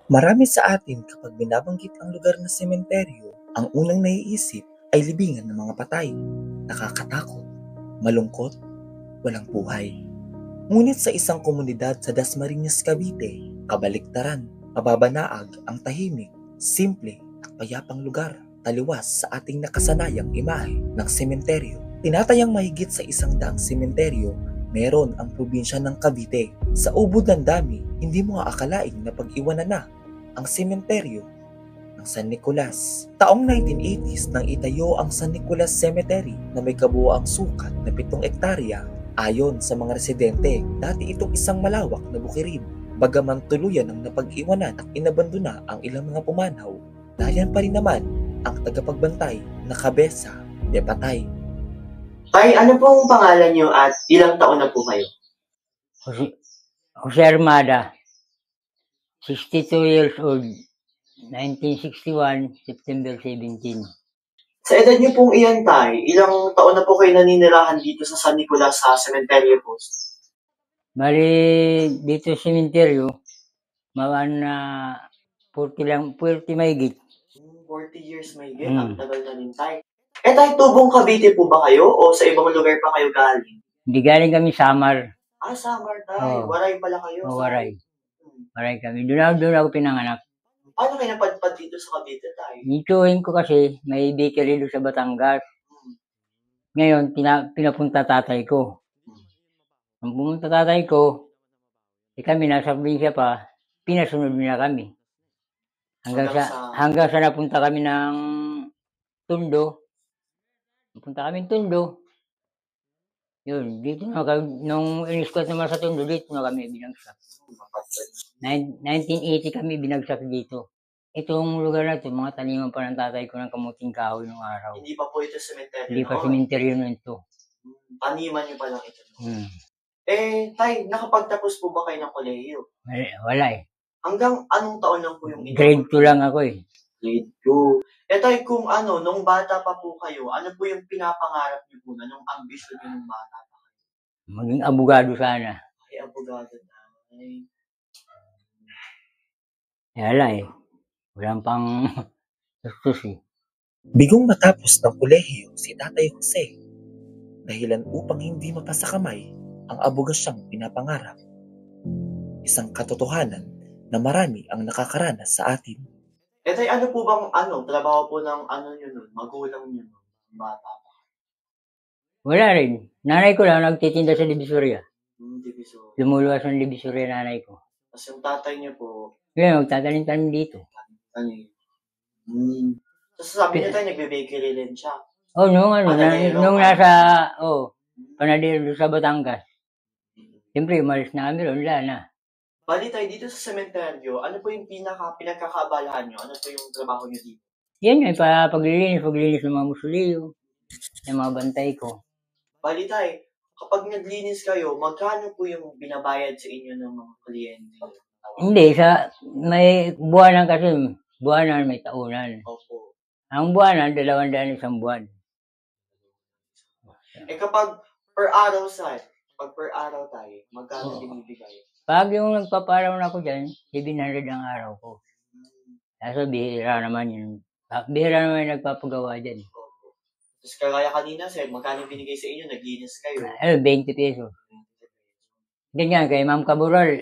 Marami sa atin kapag binabanggit ang lugar na sementeryo, ang unang naiisip ay libingan ng mga patay. Nakakatakot, malungkot, walang buhay. Ngunit sa isang komunidad sa Dasmariñas, Cavite, kabaliktaran, mababanaag ang tahimik, simple at payapang lugar, taliwas sa ating nakasanayang imahe ng sementeryo. Tinatayang mahigit sa 100 sementeryo meron ang probinsya ng Cavite. Sa ubod ng dami, hindi mo aakalain na pag-iwanan na ang sementeryo ng San Nicolas. Taong 1980s nang itayo ang San Nicolas Cemetery na may kabuoang sukat na 7 ektarya. Ayon sa mga residente, dati itong isang malawak na bukirin. Bagaman tuluyan ng napag-iwanan at inabandona ang ilang mga pumanaw, dayan pa rin naman ang tagapagbantay na Cabeza de Patay. Tay, ano pong pangalan niyo at ilang taon na po kayo? Jose Armada, 62 years old, 1961, September 17. Sa edad niyo pong iyan, Tay, ilang taon na po kayo naninirahan dito sa San Nicolas sa Cementerio Post? Bali, dito sa sementeryo, mga na 40 mahigit. 40 years may ang tagal na rin, Tay. Tay, tubong Cavite po ba kayo o sa ibang lugar pa kayo galing? Hindi galing kami Samar. Samar, Tay. Waray pala kayo. Waray. Waray kami. Doon ako pinanganak. Paano kayo napadpad dito sa Cavite, Tay? Nituhin ko kasi may bakery doon sa Batangas. Ngayon, pinapunta tatay ko. Nung pumunta tatay ko, kami nasa probinsya pa, pinasunod nila kami. Hanggang sa napunta kami ng Tondo. Napunta kami ng Tondo. Yun, dito na kami, nung in-squat naman sa Tondo, dito na kami binagsak. 1980 kami binagsak dito. Itong lugar na ito, mga taniman pa ng tatay ko ng kamuting kahoy nung araw. Hindi pa po ito sementeryo? Hindi pa sementeryo na ito. Taniman niyo pa lang ito? Tay, nakapagtapos po ba kayo ng kolehiyo? Wala eh. Hanggang anong taon lang po yung Grade 2 lang ako eh. Grade 2. Tay, kung nung bata pa po kayo, ano po yung pinapangarap niyo po na, nung ambisyon niyo nung bata pa kayo? Maging abogado sana. Ay, abogado na. Wala eh. Walang pang sustos eh. Bigong matapos ng kolehiyo si Tatay Jose, dahilan upang hindi mapasa kamay ang abogasyang pinapangarap. Isang katotohanan na marami ang nakakaranas sa atin. Tay, ano po bang trabaho po ng niyo nun, magulang niyo nun, bata pa? Wala rin. Nanay ko lang nagtitinda sa Divisoria. Divisoria. Lumuluwas ng Divisoria nanay ko. Tapos yung tatay niyo po? Ngayon, magtatanim-tanim dito. Tapos sabi niyo tayo, nagbe-bakery rin siya? Nung nasa, panadero doon sa Batangas. Siyempre, umalis na kami ron, wala na. Bali tayo, dito sa sementeryo, ano po yung pinagkakabalahan nyo? Ano po yung trabaho nyo dito? Yan yung paglilinis ng mga musuliyo, ng mga bantay ko. Bali tayo, kapag naglinis kayo, magkano po yung binabayad sa inyo ng mga kliyente? Hindi, may buwanan kasi, buwanan may taunan. Opo. Ang buwanan, 200 isang buwan. Kapag per araw tayo, magkano binibigay? Pag yung nagpaparaw na ako dyan, 700 ang araw ko. Kaso bihira naman yung nagpapagawa dyan. Opo. Tapos kagaya kanina, sir, magkano binigay sa inyo? Naglinis kayo? 20 pesos. Ganyan, kay Ma'am Cabural,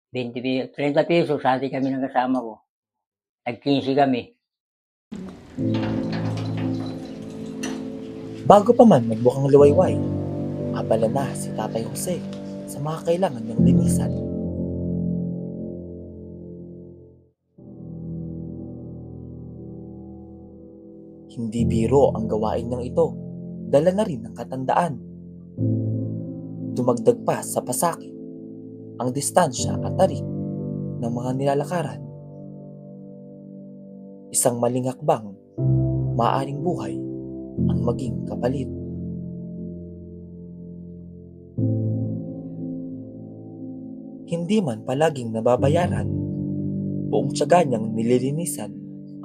30 pesos, sati kami ng kasama ko. Nag-15 kami. Bago pa man magbukang liwayway, abala na si Tatay Jose sa mga kailangan ng linisan. Hindi biro ang gawain ng ito, dala na rin ng katandaan. Dumagdag pa sa pasakit ang distansya at tarik ng mga nilalakaran. Isang maling hakbang, maaaring buhay ang maging kapalit. Hindi man palaging nababayaran, buong tiyaga niyang nililinisan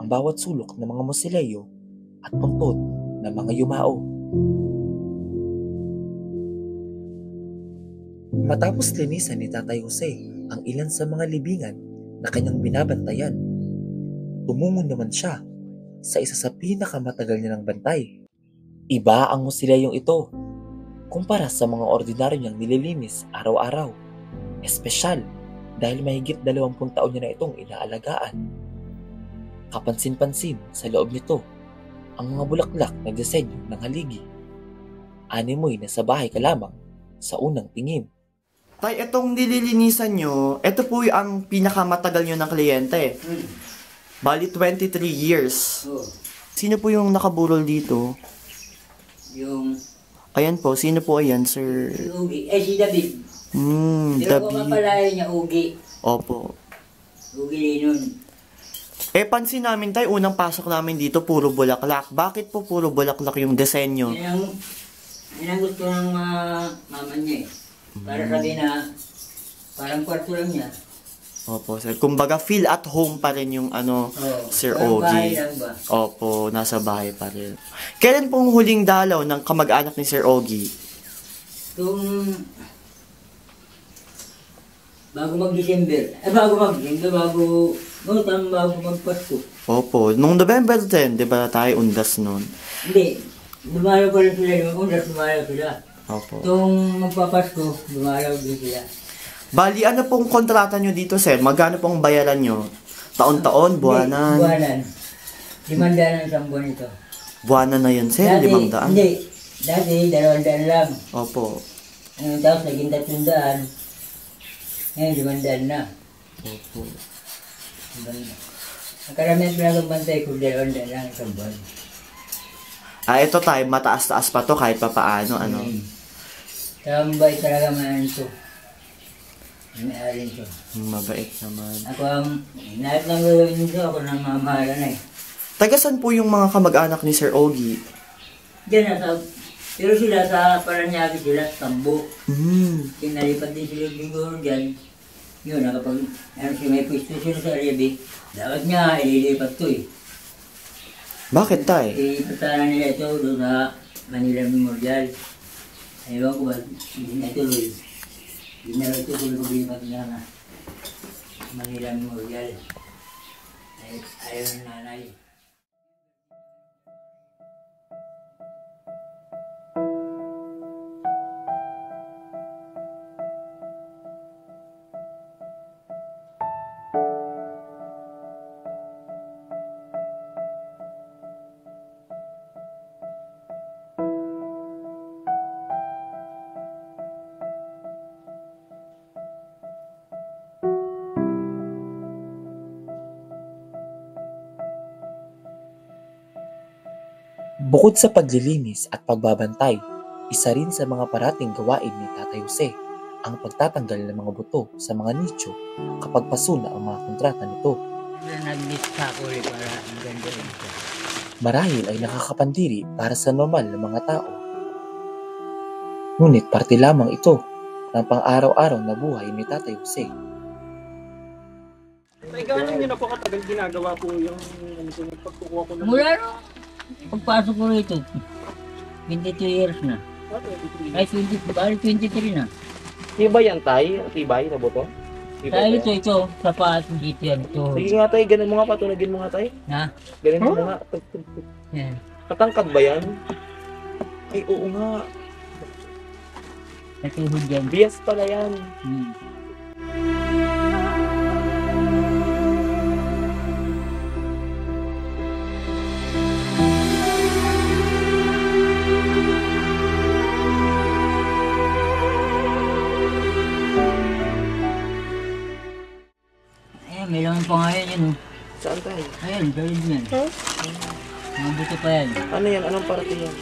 ang bawat sulok ng mga mausoleo at puntod ng mga yumao. Matapos linisan ni Tatay Jose ang ilan sa mga libingan na kanyang binabantayan. Tumungo naman siya sa isa sa pinakamatagal niya ng bantay. Iba ang musileyong ito kumpara sa mga ordinaryo niyang nililinis araw-araw. Espesyal dahil mahigit 20 taon niya na itong inaalagaan. Kapansin-pansin sa loob nito ang mga bulaklak na disenyo ng haligi. Animoy na sa bahay ka lamang sa unang tingin. Tay, itong nililinisan nyo, ito po ang pinakamatagal nyo ng kliyente. Bali, 23 years. Oo. Sino po yung nakaburol dito? Yung Ayan po, sino po ayan, sir? Ugi. Si David. Pero kung David. mapalayo niya, Ugi. Opo. Ugi Linon. Pansin namin tayo, unang pasok namin dito, puro bulaklak. Bakit po puro bulaklak yung disenyo? Yan ang gusto ng mama niya eh. Para sabihin na, parang kwarto lang niya. Opo, sir. Kumbaga, feel at home pa rin yung Sir Parang bahay Ogie. lang ba? Opo, nasa bahay pa rin. Kailan pong huling dalaw ng kamag-anak ni Sir Ogie? Bago mag-December. Bago mag-Pasko. Opo, nung November 10, di ba tayo undas nun? Hindi. Dumalaw pa rin sila. Yung undas dumalaw sila. Opo. Itong magpapasko, dumalaw din sila. Bali, ano pong kontrata nyo dito, sir? Magkano pong bayaran nyo? Taon-taon, buwanan? Buwanan. 500 ang isang buwan ito. Buwanan na yun, sir? 500? Hindi. Dati, 200 lang. Opo. Tapos naging 300. Ngayon, 500 na. Opo. Ang karamihan talagang bantay ko, 200 lang isang buwan. Ito tayo, mataas-taas pa to kahit pa paano, ano? Kaya mabait talaga man ito. May-ari ito. Mabait naman. Ako lahat ng gagawin nito, ako nang mamahala na eh. Tagasan po yung mga kamag-anak ni Sir Ogie? Diyan pero sila sa Paranaque sila, sa Tambo. Kinalipat din sila siguro dyan. Yun, nakapag, may pwesto sila sa Arabic, dapat nga ililipat to eh. Bakit tayo? Ipatala nila ito doon sa Manila Memorial. Ewan ko ba, hindi na ituloy. Hindi na ito lipat na na Manila Memorial. Ayaw ng nanay. Bukod sa paglilinis at pagbabantay, isa rin sa mga parating gawain ni Tatay Jose ang pagtatanggal ng mga buto sa mga nicho kapag pasuna ang mga kontrata nito. Nag-lista ko rin para ang ganda ito. Marahil ay nakakapandiri para sa normal na mga tao. Ngunit parte lamang ito ng pang-araw-araw na buhay ni Tatay Jose. May gano'n nyo na po katagal ginagawa po yung pagkukuha ko ng... Mula no, pagpasok ko rito, 22 years na. Ay, 23 na. Tibay yan, tay? Tibay na buto? Dahil ito, sapat dito yan. Ito. Sige nga, tay. Ganun mo nga. Patunagin mo nga, tay. Na? Ganun mo nga. Yan. Katangkad ba yan? Ay, oo nga. Natuhod yan. Bias pala yan. Ayan, may laman pa nga yan oh. Saan, tay? Ayan, gawin yan. Mga buto pa yan. Ano yan? Anong parati yan?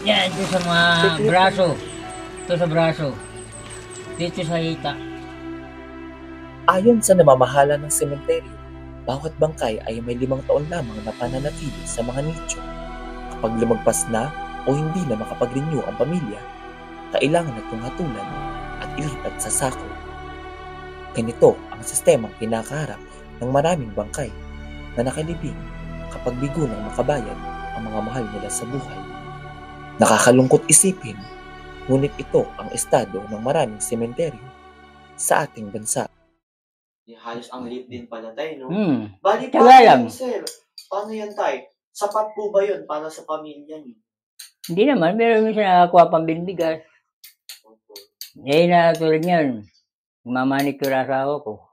Yan, ito sa mga braso. Ito sa braso. Dito sa hita. Ayon sa namamahala ng sementeryo, bawat bangkay ay may 5 taon lamang na pananatili sa mga nicho. Kapag lumagpas na o hindi na makapag-renew ang pamilya, kailangan na itong hatulan at ilipat sa sako. Ganito ang sistemang kinakaharap ng maraming bangkay na nakalibing kapag bigo ng makabayan ang mga mahal nila sa buhay. Nakakalungkot isipin, ngunit ito ang estado ng maraming sementeryo sa ating bansa. Halos ang liit din pala tayo, no? Bali, Kaya paano lang. yun, sir? Paano yan tayo? Sapat po ba yun para sa pamilya niyo? Hindi naman, pero minsan nakakuha pang bigas. Opo. Eh, na tulad niyan, mamanicure asawa ko.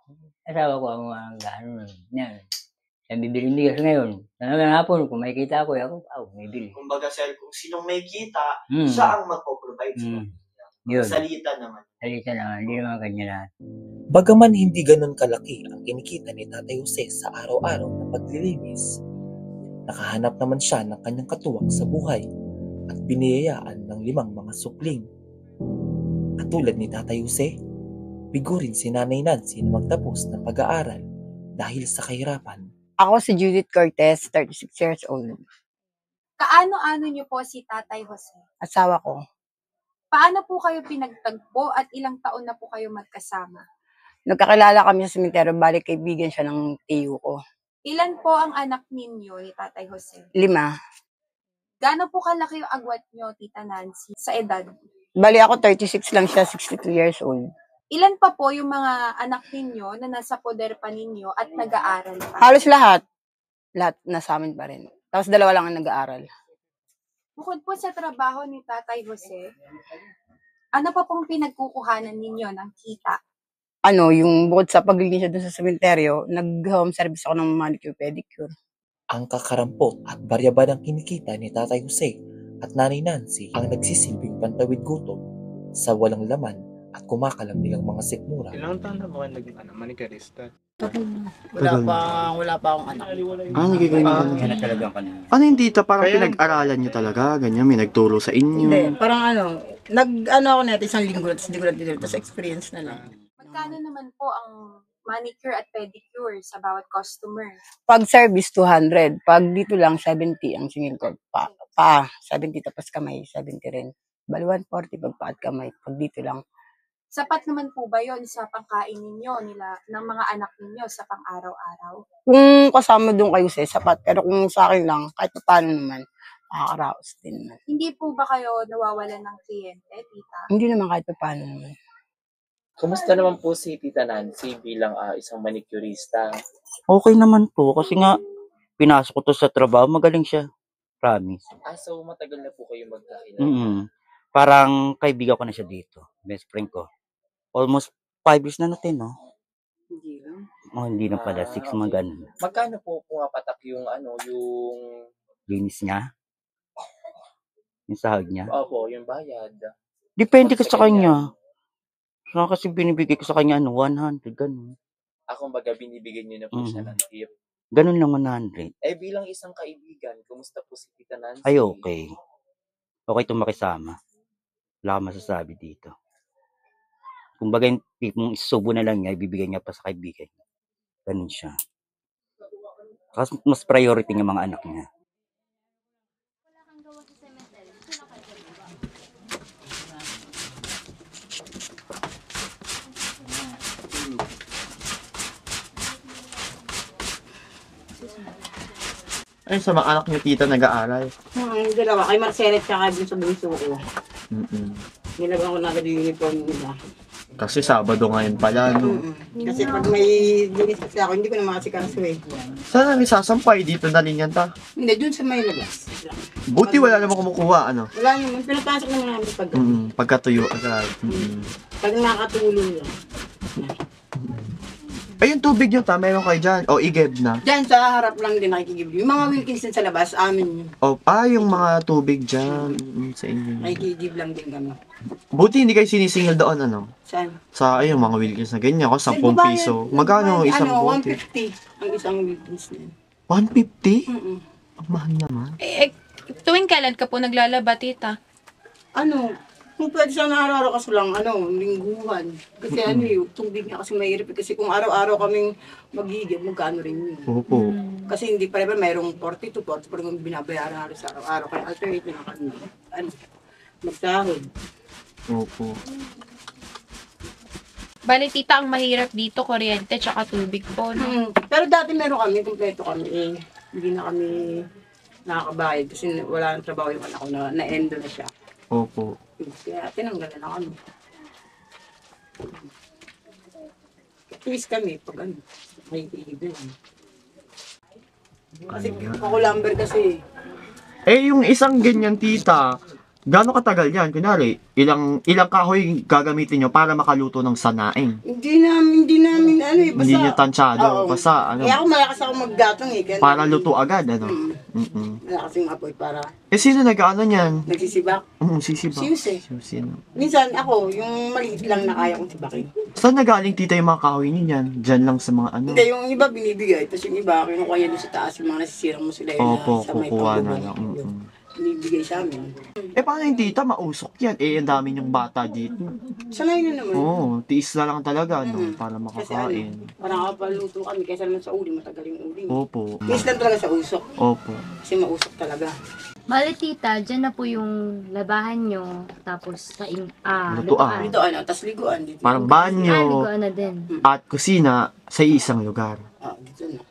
Asawa ko ang mga gano'n. Yan. Yan, bibili bigas ngayon. Talagang hapon, kung may kita ako, may bili. Kumbaga, sir, kung sinong may kita, siya ang magpo-provide sa pamilya. Yun. Salita naman. Salita naman, hindi naman kanya lahat. Bagaman hindi ganun kalaki ang kinikita ni Tatay Jose sa araw-araw na paglilinis, nakahanap naman siya ng kanyang katuwang sa buhay at biniyayaan ng 5 mga supling. At tulad ni Tatay Jose, bigo rin si Nanay Nancy na magtapos ng pag-aaral dahil sa kahirapan. Ako si Judith Cortez, 36 years old. Kaano-ano niyo po si Tatay Jose? Asawa ko. Paano po kayo pinagtagpo at ilang taon na po kayo magkasama? Nagkakilala kami sa sementeryo, balik kaibigan siya ng tiyo ko. Ilan po ang anak ninyo ni Tatay Jose? 5. Gaano po kalaki yung agwat niyo, Tita Nancy, sa edad? Bali ako 36 lang siya, 62 years old. Ilan pa po yung mga anak ninyo na nasa poder pa ninyo at nag-aaral pa? Halos lahat. Lahat nasa amin pa rin. Tapos 2 lang ang nag-aaral. Bukod po sa trabaho ni Tatay Jose, ano pa pong pinagkukuhanan ninyo ng kita? Yung bukod sa paglilinis doon sa sementeryo, nag-home service ako ng manicure pedicure. Ang kakarampot at baryaba ng kinikita ni Tatay Jose at Nanay Nancy ang nagsisilbing pantawid gutom sa walang laman at kumakalam nilang mga sikmura. Ilang taon na ba kayo naging manicurista? Wala pa akong anak. Hindi ganyan. Yan talaga ang kanina. Ano hindi ito? Parang pinag-aralan nyo talaga? Ganyan, may nagturo sa inyo? Hindi, parang ako na isang linggo, tapos hindi ko lang dito, tapos experience na lang. Magkano naman po ang manicure at pedicure sa bawat customer? Pag service, 200. Pag dito lang, 70 ang singil ko. Pa, 70 tapos kamay, 70 rin. Bali, 140 pag pa at kamay. Pag dito lang. Sapat naman po ba yon sa pangkain ninyo ng mga anak ninyo sa pang-araw-araw? Kung kasama doon kayo sapat. Pero kung sa akin lang, kahit pa paano naman, makakaraos din naman. Hindi po ba kayo nawawalan ng kliyente, tita? Hindi naman kahit pa paano naman. Kumusta naman po si Tita Nancy bilang isang manicurista? Okay naman po, kasi nga, pinasok ko to sa trabaho, magaling siya. Promise. So matagal na po kayo magkakilala? Parang kaibigan ko na siya dito. Best friend ko. Almost 5 years na natin, no? Hindi lang. Hindi na pala. 6 mga ganun. Magkano po pumapatak yung Linis niya? Yung sahag niya? Opo, yung bayad. Depende ka sa kanya. Kasi binibigay ko sa kanya, 100, ganun. Kumbaga binibigyan niyo na po siya ng tip. Ganun lang 100. Bilang isang kaibigan, kumusta po si Tita Nancy? Ay, okay. Okay itong makisama. Wala akong masasabi dito. Kumbaga yung tipong isubo na lang niya, ibibigay niya pa sa kaibigan. Ganun siya. Kasi mas priority niya mga anak niya. Ay, sa mga anak niyo, tita, nag-aaral. Yung dalawa, kay Marcela at saka sa bunso ko. Nilagyan ko na agad yung uniform nila. Kasi Sabado ngayon pala, no? Kasi pag may dinis kasi ako, hindi ko na makasikaso eh. Saan namin sasampay? Dito na rin yan, ta? Hindi, dun sa may labas. Buti wala naman kumukuha, ano? Wala naman, pinapasok naman namin pag Pagkatuyo agad. pag nakatulong lang. Ay, yung tubig nyo, ta, meron kayo dyan. O, igeb na. Diyan sa harap lang din nakikigib. Yung mga Wilkinson sa labas, amin yun. O, yung mga tubig dyan. Sa inyo. Nakikigib lang din kami. Buti hindi kayo sinisingil doon, ano? Saan? Sa, mga Wilkins na ganyan. Ako, 10 piso. Magkano isang bote? 150 ang isang Wilkins na yun. 150? Ang mahal naman. Tuwing kailan ka po naglalaba, tita? Kung pwede sana araw-araw kasi lang, lingguhan. Kasi yung tubig niya kasi mahirap. Kasi kung araw-araw kaming magigib, magkano rin yun. Opo. Kasi hindi pa rin, mayroong 42, 40 pa rin binabayaran halos araw-araw. Kaya alternate na kami. Magsahod. Opo. Bali, tita, ang mahirap dito, kuryente tsaka tubig po, no? Pero dati meron kami, kompleto kami. Hindi na kami nakakabayad kasi wala nang trabaho yung anak ko na-endo na siya. Kaya tinanggal na kami. twist kami pag ano, kaibigan. Kasi ako lumber kasi. Yung isang ganyan, tita, gaano katagal yan? Kunyari, ilang kahoy gagamitin nyo para makaluto ng sanaing? Hindi namin ano eh, basta. Hindi nyo tansyado, Oo. basta ano, Kaya ako malakas ako maggatong eh. Kaya para luto agad, ano? malakas yung apoy para Sino nag-ano niyan? nagsisibak. Sisibak. Siyuse. Sino? Minsan ako, yung maliit lang na kaya kong sibakin. Saan nagaling, tita, yung mga kahoy niyan? Diyan lang sa mga ano? Hindi, yung iba binibigay. Tapos yung iba, kinukuha yan doon sa taas. Yung mga nasisirang mo sila yun Opo, sa may kukuha na pagbubuhay. lang. Binibigay sa amin. Paano yung tita? Mausok yan. Ang dami yung bata dito. Sanay na naman. Oo, tiis na lang talaga, no? Para Kasi makakain. parang kapaluto kami kaysa naman sa uli, matagal yung uli. Opo. Tiis lang talaga sa usok. Opo. Kasi mausok talaga. Bale, tita, dyan na po yung labahan nyo, tapos Lutuan. Dito ano, tas liguan. Dito. Parang banyo liguan na din. at kusina sa isang lugar. Dito na.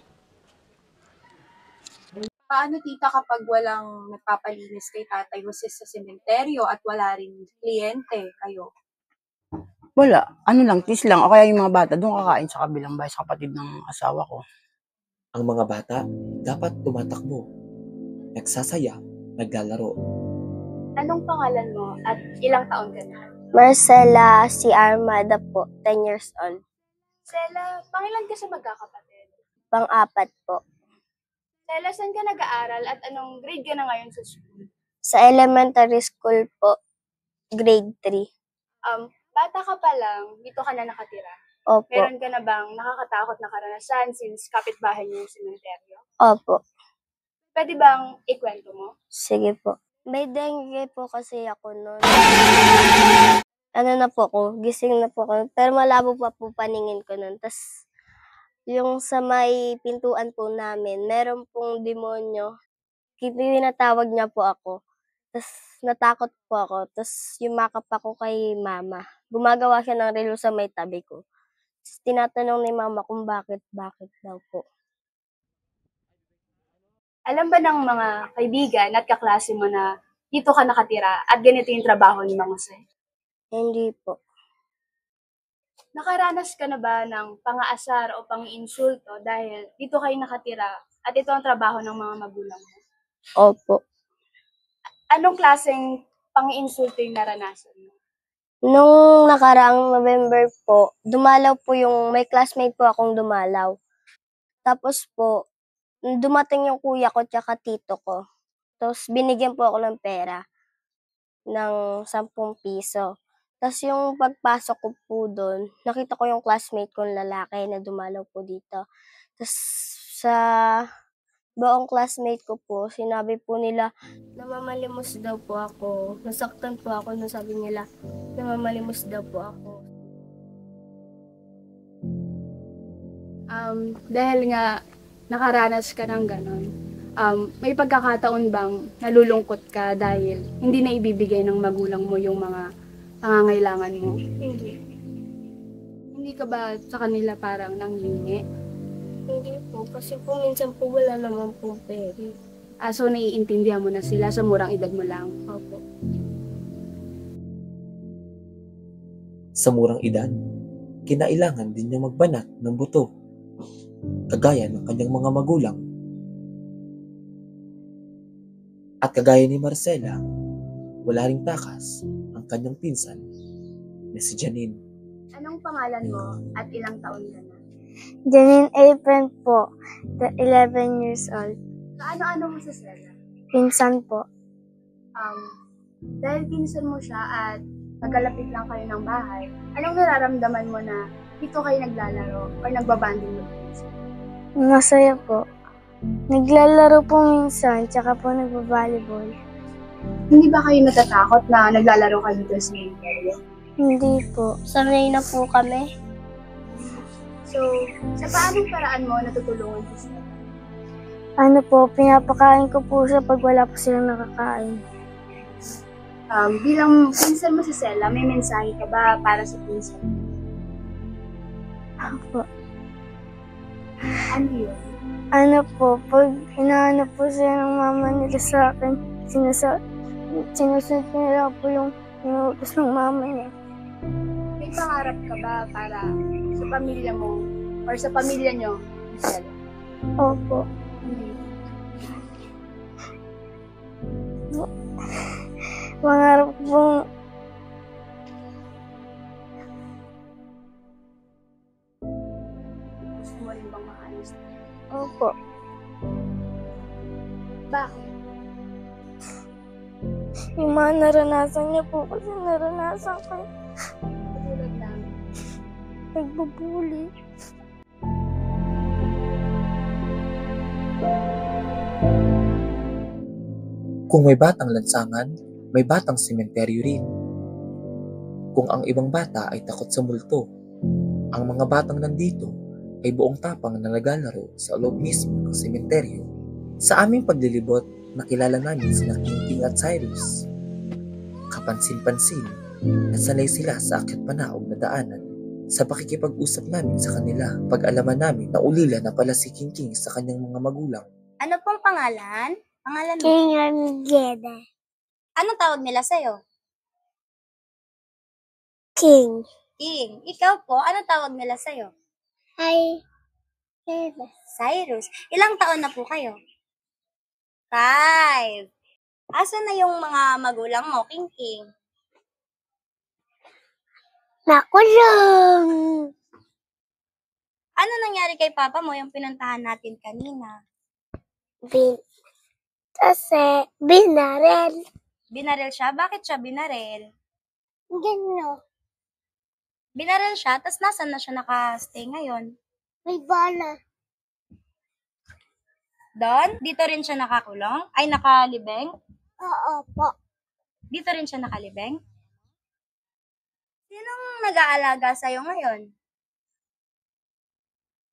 Paano tita kapag walang nagpapalinis kay Tatay Jose sa sementeryo at wala rin kliyente kayo? Wala. Ano lang, tiis lang. O kaya yung mga bata, doon kakain sa kabilang bahay sa kapatid ng asawa ko. Ang mga bata dapat tumatakbo, nagsasaya, naglalaro. Anong pangalan mo at ilang taon ka na? Marcela C. Armada po, 10 years old. Sela, pangilan ka sa magkakapatid? Pang-apat po. Sela, saan ka nag-aaral at anong grade ka na ngayon sa school? Sa elementary school po, grade 3. Bata ka pa lang, dito ka na nakatira? Opo. Meron ka na bang nakakatakot na karanasan since kapitbahay niyo yung sementeryo? Opo. Pwede bang ikwento mo? Sige po. May dengue po kasi ako noon. Ano na po ako, gising na po ako. Pero malabo pa po paningin ko noon. Tapos, yung sa may pintuan po namin, meron pong demonyo. Pinatawag niya po ako. Tapos, natakot po ako. Tapos, yumakap ako kay mama. Gumagawa siya ng relo sa may tabi ko. Tapos, tinatanong ni mama kung bakit daw po. Alam ba ng mga kaibigan at kaklase mo na dito ka nakatira at ganito yung trabaho ni Mang Jose? Hindi po. Nakaranas ka na ba ng pang-aasar o pang-insulto dahil dito kayo nakatira at ito ang trabaho ng mga magulang mo? Opo. Anong klaseng pang-insulto yung naranasan mo? Nung nakaraang November po, dumalaw po may classmate po akong dumalaw. Tapos po, dumating yung kuya ko tsaka tito ko. Tapos binigyan po ako ng pera ng 10 piso. Tapos yung pagpasok ko po doon, nakita ko yung classmate kong lalaki na dumalaw po dito. Tapos sa buong classmate ko po, sinabi po nila, namamalimos daw po ako. Nasaktan po ako nung sabi nila, namamalimos daw po ako. Dahil nga nakaranas ka ng ganon, may pagkakataon bang nalulungkot ka dahil hindi na ibibigay ng magulang mo yung mga pangangailangan mo? Hindi. Hindi ka ba sa kanila parang nanghingi? Hindi po, kasi po minsan po wala naman po pera. So naiintindihan mo na sila sa murang edad mo lang? Opo. Sa murang edad, kinailangan din niya magbanat ng buto, kagaya ng kanyang mga magulang. At kagaya ni Marcela, wala ring takas ang kanyang pinsan na si Janine. Anong pangalan mo at ilang taon ka na? Janine Apron po, 11 years old. Kaano-ano mo sa Sela? Pinsan po. Dahil pinsan mo siya at magkalapit lang kayo ng bahay, anong nararamdaman mo na dito kayo naglalaro or nagbabanding mo? Masaya po. Naglalaro po minsan, tsaka po nagbabalibol. Hindi ba kayo natatakot na naglalaro kayo dito sa area? Hindi po. Sanay na po kami. So, sa paanong paraan mo natutulungan ko sila? Ano po, pinapakain ko po siya pag wala po silang nakakain. Bilang pinsan mo si Sela, may mensahe ka ba para sa pinsan? Ako. Ano yun? Ano po, pag inaano po siya ng mama nila sa akin, sinusunod nila po yung utos ng mama niya. May pangarap ka ba para sa pamilya mo or sa pamilya nyo, Michelle? Opo. Mangarap pong Gusto mo rin bang maayos? opo. Bakit? Yung mga naranasan niya po kasi naranasan ko. Katulad lang. Nagbubuli. Kung may batang lansangan, may batang sementeryo rin. Kung ang ibang bata ay takot sa multo, ang mga batang nandito ay buong tapang na naglalaro sa loob mismo ng sementeryo. Sa aming paglilibot, nakilala namin sina King at Cyrus. Kapansin-pansin, nasanay sila sa akyat panaog na daanan. Sa pakikipag-usap namin sa kanila, pag-alaman namin na ulila na pala si King sa kanyang mga magulang. Ano pong pangalan? Pangalan mo? King Armigeda. Anong tawag nila sa'yo? King. King. Ikaw po, anong tawag nila sa'yo? Hi. Cyrus. Ilang taon na po kayo? 5. Asan na yung mga magulang mo, King? Nakulong. Ano nangyari kay papa mo yung pinuntahan natin kanina? Kasi binarel. Binarel siya? Bakit siya binarel? Gano. Binarel siya, tas nasan na siya nakastay ngayon? May bala. Doon? Dito rin siya nakakulong? Ay, nakalibeng? Oo po. Dito rin siya nakalibeng? Sinong nag-aalaga sa'yo ngayon?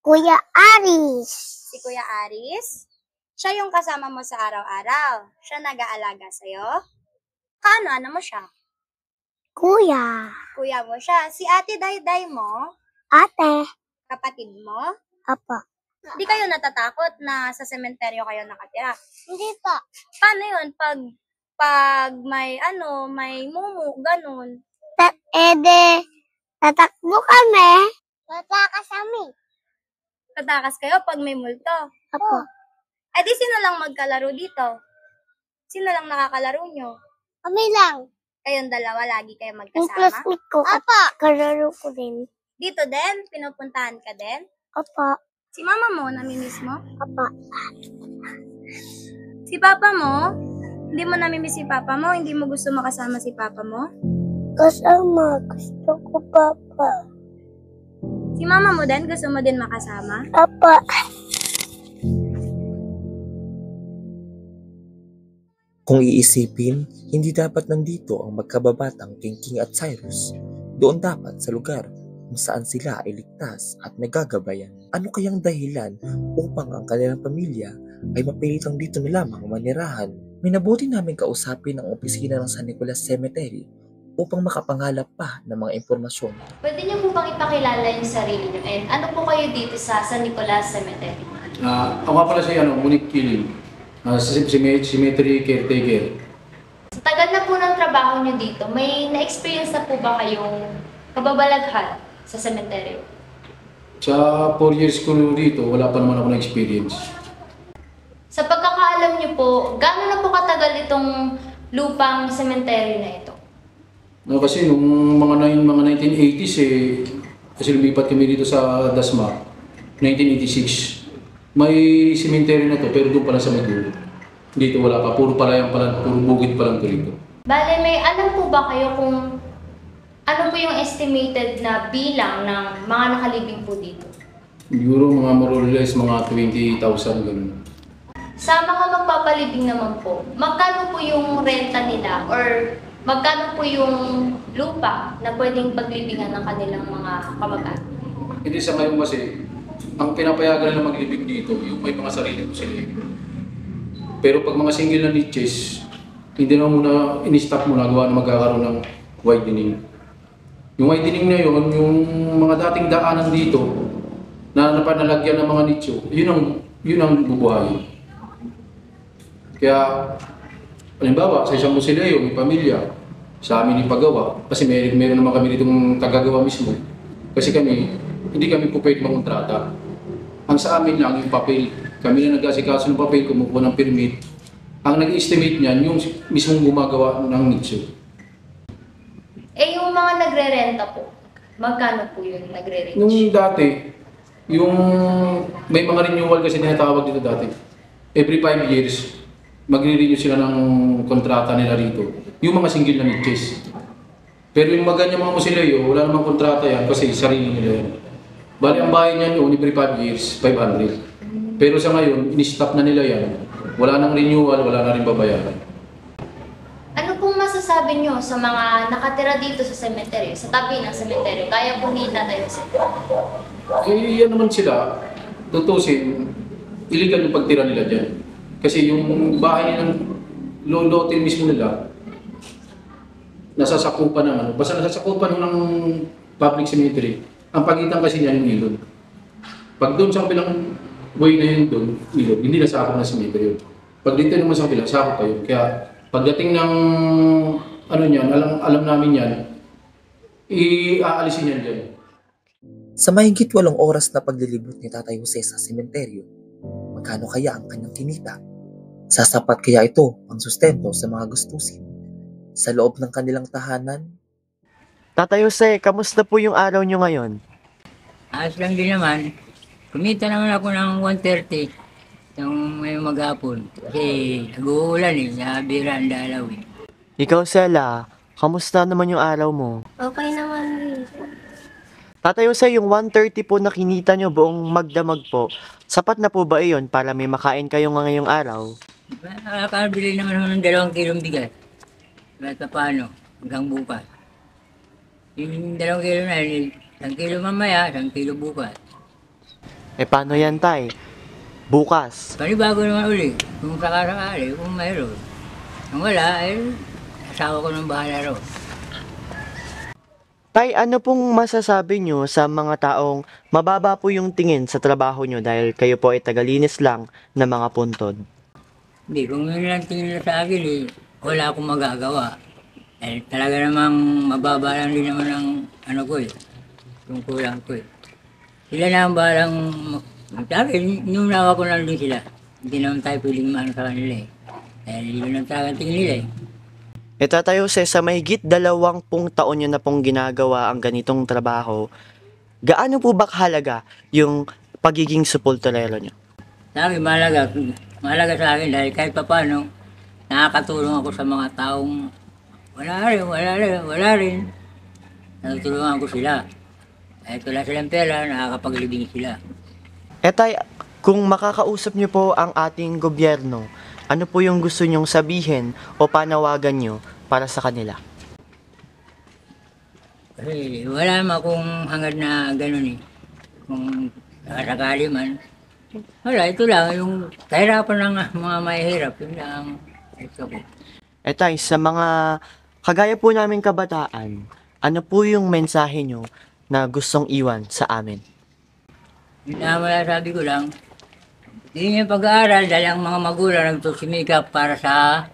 Kuya Aris. Si Kuya Aris? Siya yung kasama mo sa araw-araw. Siya nag-aalaga sa'yo? Ano mo siya? Kuya. Kuya mo siya. Si Ate Dayday mo? Ate. Kapatid mo? Apa. Di kayo natatakot na sa sementeryo kayo nakatira? Hindi pa. Paano yun? Pag may may mumu, ganun. Tatakbo kami. Tatakas kami. Tatakas kayo pag may multo? Apo. Eh di sino lang magkalaro dito? Sino lang nakakalaro nyo? Kami lang. Kayong dalawa, lagi kayo Yung magkasama? classmate ko. Apa. Kalaro ko din. Dito din? Pinupuntahan ka din? Apa. Si mama mo, namimiss mo? Apa. Si papa mo? Hindi mo namimiss si papa mo? Hindi mo gusto makasama si papa mo? Kasama. Gusto ko papa. Si mama mo din? Gusto mo din makasama? Apa. Kung iisipin, hindi dapat nandito ang magkababatang King at Cyrus. Doon dapat sa lugar kung saan sila ay ligtas at nagagabayan. Ano kayang dahilan upang ang kanilang pamilya ay mapilitang dito na lamang manirahan? Minabuti namin kausapin ang opisina ng San Nicolas Cemetery upang makapangalap pa ng mga impormasyon. Pwede niyo po bang ipakilala yung sarili niyo? And ano po kayo dito sa San Nicolas Cemetery? Ako nga pala si Monique Killing, cemetery caretaker. Sa tagal na po ng trabaho niyo dito, may na-experience na po ba kayong kababalaghan sa cemetery? Sa 4 years ko dito, wala pa naman ako na-experience. Sa pagkakaalam niyo po, gaano na po katagal itong lupang cemetery na ito? Kasi nung mga 1980s kasi lumipat kami dito sa Dasma, 1986. May cemetery na to, pero doon pala sa Magulo. Dito wala pa, puro bukid pa lang to dito. Bale, may alam po ba kayo kung ano po yung estimated na bilang ng mga nakalibing po dito? Siguro mga more or less, mga 20,000 ganun. Sa mga magpapalibing naman po, magkano po yung renta nila or magkano po yung lupa na pwedeng paglibingan ng kanilang mga kamag-anak? Hindi sa ngayon kasi, ang pinapayagan na maglibing dito, yung may mga sarili ko sila. Pero pag mga single na niches, hindi na muna in-stop muna gawa na magkakaroon ng widening. Yung widening na yun, yung mga dating daanan dito, na napanalagyan ng mga nicho, yun ang bubuhayin. Kaya, halimbawa, sa isang musileo, may pamilya, sa amin ipagawa, kasi meron naman kami ditong tagagawa mismo. Kasi kami, hindi kami po pwede mangontrata. Ang sa amin lang yung papel. Kami na nag-asikaso ng papel, kumukuha ng permit. Ang nag-estimate niyan, yung mismong gumagawa ng NITSU. Eh, yung mga nagre-renta po, magkano po yung nagre-range? Nung dati, yung may mga renewal kasi tinatawag dito dati. Every 5 years, magre-renew sila ng kontrata nila rito. Yung mga single na niches. Pero yung mga ganyan mga musileo, wala namang kontrata yan kasi sarili nila yan. Bali ang bahay niyan yun, every 5 years, 500. Pero sa ngayon, in-stop na nila yan. Wala nang renewal, wala na rin babayaran. Ano pong masasabi nyo sa mga nakatira dito sa sementeryo, sa tabi ng sementeryo? Kaya po ni Tatay Jose? Eh, yan naman sila. Tutusin, illegal yung pagtira nila dyan. Kasi yung bahay nilang lolotin mismo nila, nasasakupan ng ano. Basta nasasakupan ng public cemetery. Ang pagitan kasi niya yung ilog. Pag doon sa kabilang way na yun doon, ilog, hindi nasakop na cemetery yun. Pag dito naman sa kabila, sakop kayo. Kaya pagdating ng ano niyan, alam namin yan, iaalisin yan dyan. Sa mahigit 8 oras na paglilibot ni Tatay Jose sa sementeryo, magkano kaya ang kanyang kinita? Sasapat kaya ito ang sustento sa mga gustusin sa loob ng kanilang tahanan? Tatay Jose, kamusta po yung araw nyo ngayon? Ayos lang din naman. Kumita naman ako ng 130 yung may maghapon. Kasi nag-uulan nabira ang dalaw eh. Ikaw, Sela, kamusta naman yung araw mo? Okay naman rin. Tatay Jose, yung 130 po na kinita nyo buong magdamag po, sapat na po ba iyon para may makain kayo ngayong araw? Nakakabili naman ako ng 2 kilong bigas. Kahit paano, hanggang bukas. Yung 2 kilo na yun, 1 kilo mamaya, 1 kilo bukas. Eh paano yan, Tay? Bukas. Panibago naman uli, kung sakasakali, kung mayroon. Kung wala, asawa ko ng bahala ro. Tay, ano pong masasabi nyo sa mga taong mababa po yung tingin sa trabaho nyo dahil kayo po ay tagalinis lang ng mga puntod? Hindi, kung yun lang tingin nila sa akin wala akong magagawa. Talaga namang mababa lang din naman ang ano ko yung kulang ko Sila na ang balang sa akin, inunawa ko lang din sila. Hindi naman tayo pwedeng maano sa kanila Dahil yun ang talagang tingin nila Tatay Jose, sa mahigit 20 taon nyo na pong ginagawa ang ganitong trabaho, gaano po ba kahalaga yung pagiging sepulturero nyo? Sa akin, mahalaga sa akin dahil kahit paano, nakakatulong ako sa mga taong wala rin. Natutulungan ko sila. Kahit wala silang pera, nakakapaglibing sila. Tay, kung makakausap nyo po ang ating gobyerno, ano po yung gusto nyong sabihin o panawagan nyo para sa kanila? Kasi wala naman akong hangad na gano'n Kung nakasakali man, wala, ito lang yung kahirapan ng mga mahihirap. Yun lang ito ko. Tay, sa mga kagaya po namin kabataan, ano po yung mensahe nyo na gustong iwan sa amin? Yun na sabi ko lang, hindi niyo pag-aaral dahil ang mga magulang nagsusumikap para sa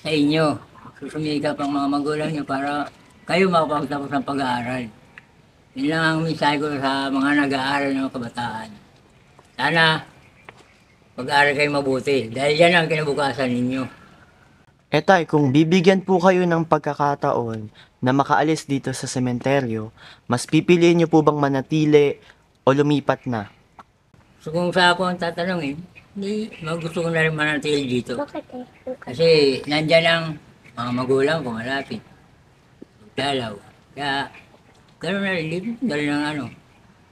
inyo. Susumikap ang mga magulang niyo para kayo makapagtapos ng pag-aaral. Yun lang ang mensahe ko sa mga nag-aaral ng kabataan. Sana pag-aaral kayo mabuti dahil yan ang kinabukasan ninyo. Tay, kung bibigyan po kayo ng pagkakataon na makaalis dito sa sementeryo, mas pipiliin niyo po bang manatili o lumipat na? So kung sa ako ang tatanungin, gusto ko na rin manatili dito. Kasi nandyan ang mga magulang ko malapit. Dalaw. Kaya gano'n na rin dito. Dahil ng ano.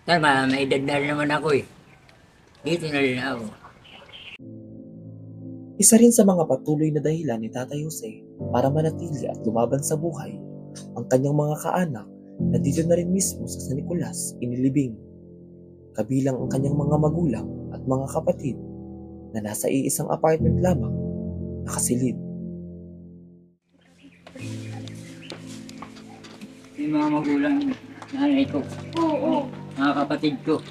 Dahil may edad na rin naman ako Dito na rin ako. Isa rin sa mga patuloy na dahilan ni Tatay Jose para manatili at lumaban sa buhay ang kanyang mga kaanak na dito na rin mismo sa San Nicolas inilibing. Kabilang ang kanyang mga magulang at mga kapatid na nasa iisang apartment lamang nakasilid. Yung mga magulang, nanay ko, mga kapatid ko.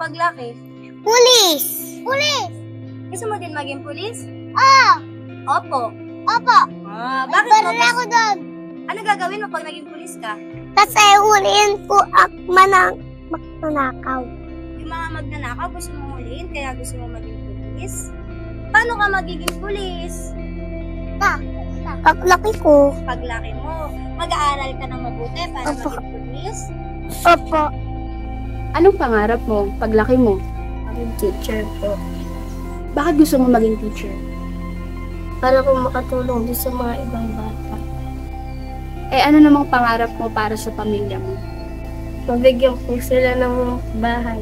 paglaki? Pulis! Pulis! Gusto mo din maging pulis? Opo. Opo. Bakit mo? Nagbaril ako doon. Ano gagawin mo pag naging pulis ka? Kasi huliin po ang manakaw. Yung mga magnanakaw, gusto mo huliin, kaya gusto mo maging pulis? Paano ka magiging pulis? Paglaki ko. Paglaki mo, mag-aaral ka ng mabuti para maging pulis? Opo. Anong pangarap mo paglaki mo? Maging teacher po. Bakit gusto mo maging teacher? Para po makatulong din sa mga ibang bata. Eh ano namang pangarap mo para sa pamilya mo? Mabigyan po sila ng bahay.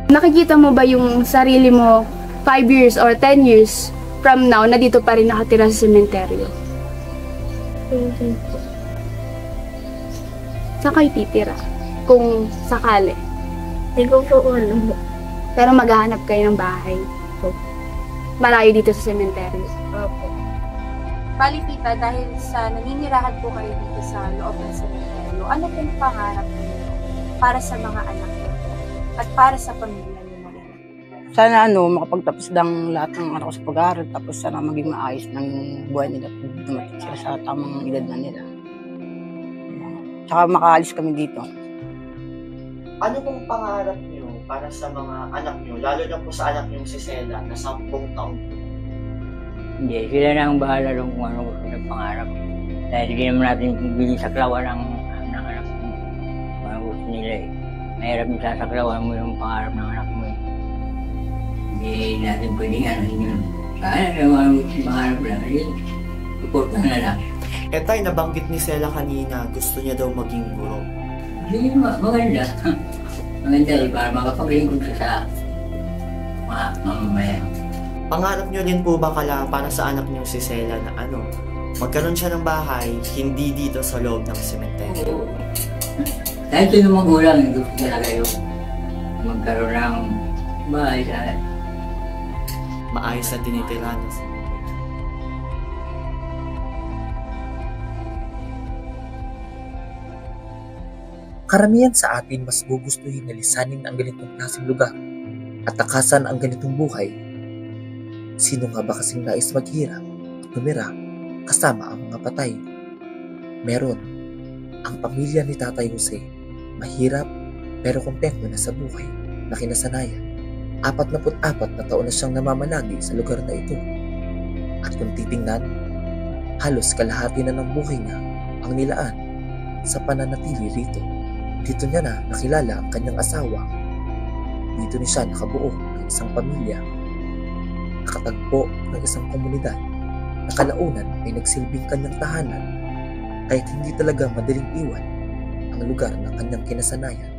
Nakikita mo ba yung sarili mo 5 years or 10 years from now na dito pa rin nakatira sa sementeryo? Hindi po. Saan kayo titira? Kung sakali. Hindi ko po alam. Pero maghahanap kayo ng bahay. Malayo dito sa sementeryo. Opo. Bali, tita, dahil sa naninirahan po kayo dito sa loob ng sementeryo, ano pong pangarap niyo para sa mga anak niyo at para sa pamilya niyo na rin? Sana makapagtapos lang lahat ng anak ko sa pag-aaral, tapos sana maging maayos ng buhay nila at dumating sila sa tamang edad na nila. Tsaka makaalis kami dito. Ano pong pangarap niyo para sa mga anak niyo, lalo na po sa anak niyo si Sela na 10 taon? Hindi, sila na ang bahala kung ano gusto ng pangarap. Dahil hindi naman natin bilhin saklawan ng anak mo. Kung ano gusto nila eh. Mahirap yung sasaklawan mo yung pangarap ng anak mo eh. Hindi natin pwedeng ano yun. Kaya naman ano gusto yung pangarap lang. Support na lang. Tay, nabanggit ni Sela kanina, gusto niya daw maging guro. Hindi, maganda. Maganda eh, para makapaglingkod siya sa mga mamamayan. Pangarap niyo din po ba para sa anak niyo si Sela na magkaroon siya ng bahay, hindi dito sa loob ng sementeryo? Kahit yun yung magulang, gusto talaga yung magkaroon ng bahay sa maayos na tinitirahan. Karamihan sa atin mas gugustuhin na lisanin ang ganitong klaseng lugar at takasan ang ganitong buhay. Sino nga ba kasing nais maghirap at tumira kasama ang mga patay? Meron. Ang pamilya ni Tatay Jose, mahirap pero kontento na sa buhay na kinasanayan. 44 na taon na siyang namamalagi sa lugar na ito. At kung titingnan, halos kalahati na ng buhay niya ang nilaan sa pananatili rito. Dito niya na nakilala ang kanyang asawa. Dito niya siya nakabuo ng isang pamilya. Nakatagpo ng isang komunidad na kalaunan ay nagsilbing kanyang tahanan kahit hindi talaga madaling iwan ang lugar ng kanyang kinasanayan.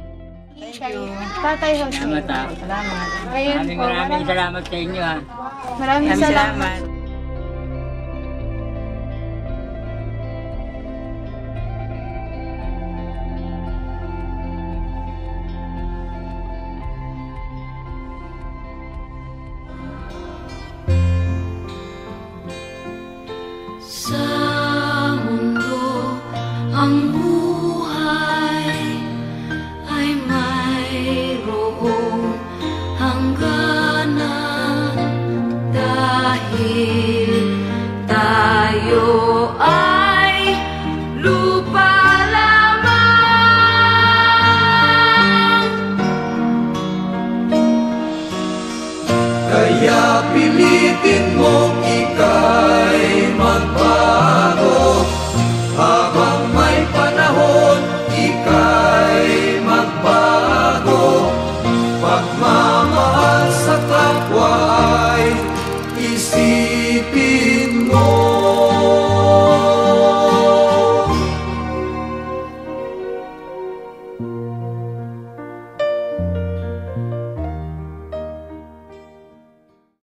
Tatay Jose. Salamat. Ayun po. Maraming salamat sa inyo ha. Maraming salamat.